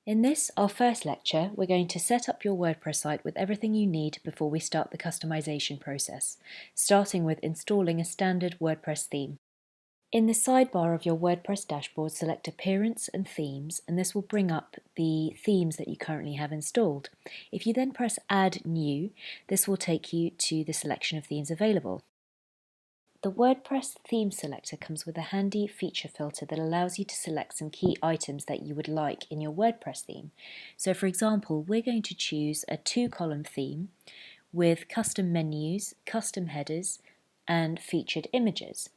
In this, our first lecture, we're going to set up your WordPress site with everything you need before we start the customization process, starting with installing a standard WordPress theme. In the sidebar of your WordPress dashboard, select Appearance and Themes, and this will bring up the themes that you currently have installed. If you then press Add New, this will take you to the selection of themes available. The WordPress theme selector comes with a handy feature filter that allows you to select some key items that you would like in your WordPress theme. So for example, we're going to choose a 2-column theme with custom menus, custom headers, and featured images.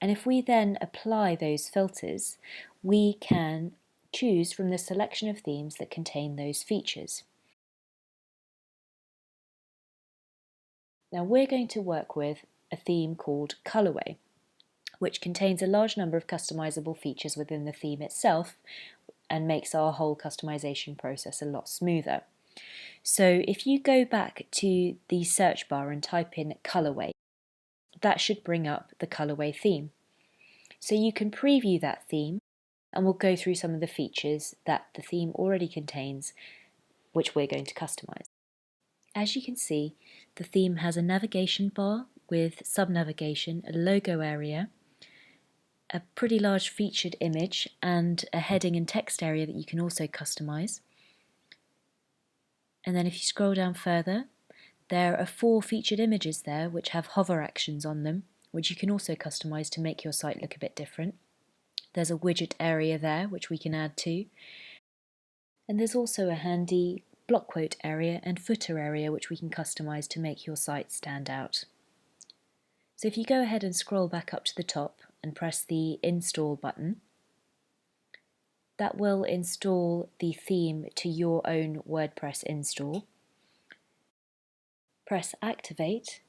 And if we then apply those filters, we can choose from the selection of themes that contain those features. Now we're going to work with a theme called Colorway, which contains a large number of customizable features within the theme itself and makes our whole customization process a lot smoother. So if you go back to the search bar and type in Colorway, that should bring up the Colorway theme. So you can preview that theme and we'll go through some of the features that the theme already contains, which we're going to customize. As you can see, the theme has a navigation bar with sub-navigation, a logo area, a pretty large featured image, and a heading and text area that you can also customize. And then if you scroll down further, there are 4 featured images there which have hover actions on them, which you can also customize to make your site look a bit different. There's a widget area there which we can add to. And there's also a handy block quote area and footer area which we can customize to make your site stand out. So if you go ahead and scroll back up to the top and press the Install button, that will install the theme to your own WordPress install. Press Activate,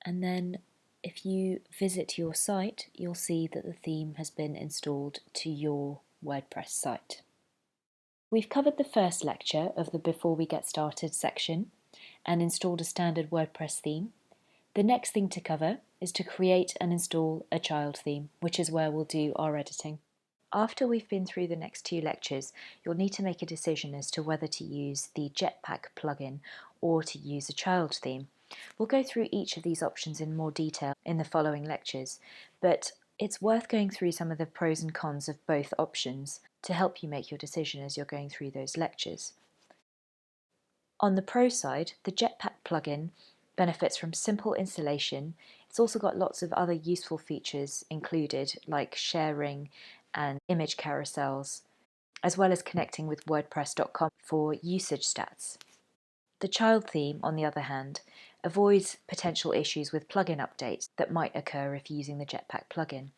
and then if you visit your site, you'll see that the theme has been installed to your WordPress site. We've covered the first lecture of the Before We Get Started section and installed a standard WordPress theme. The next thing to cover is to create and install a child theme, which is where we'll do our editing. After we've been through the next 2 lectures, you'll need to make a decision as to whether to use the Jetpack plugin or to use a child theme. We'll go through each of these options in more detail in the following lectures, but it's worth going through some of the pros and cons of both options to help you make your decision as you're going through those lectures. On the pro side, the Jetpack plugin benefits from simple installation. It's also got lots of other useful features included, like sharing and image carousels, as well as connecting with WordPress.com for usage stats. The child theme, on the other hand, avoids potential issues with plugin updates that might occur if using the Jetpack plugin.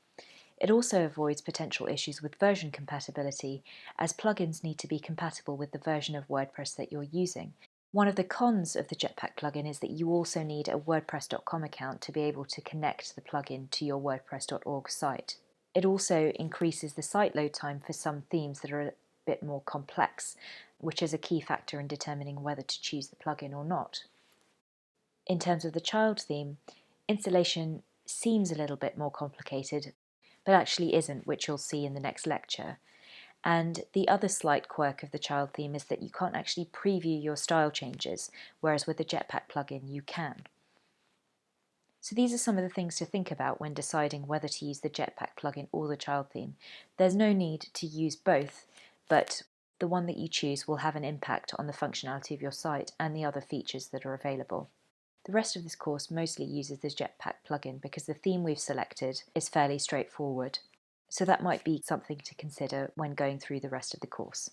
It also avoids potential issues with version compatibility, as plugins need to be compatible with the version of WordPress that you're using. One of the cons of the Jetpack plugin is that you also need a WordPress.com account to be able to connect the plugin to your WordPress.org site. It also increases the site load time for some themes that are a bit more complex, which is a key factor in determining whether to choose the plugin or not. In terms of the child theme, installation seems a little bit more complicated, but actually isn't, which you'll see in the next lecture. And the other slight quirk of the child theme is that you can't actually preview your style changes, whereas with the Jetpack plugin you can. So these are some of the things to think about when deciding whether to use the Jetpack plugin or the child theme. There's no need to use both, but the one that you choose will have an impact on the functionality of your site and the other features that are available. The rest of this course mostly uses the Jetpack plugin because the theme we've selected is fairly straightforward. So that might be something to consider when going through the rest of the course.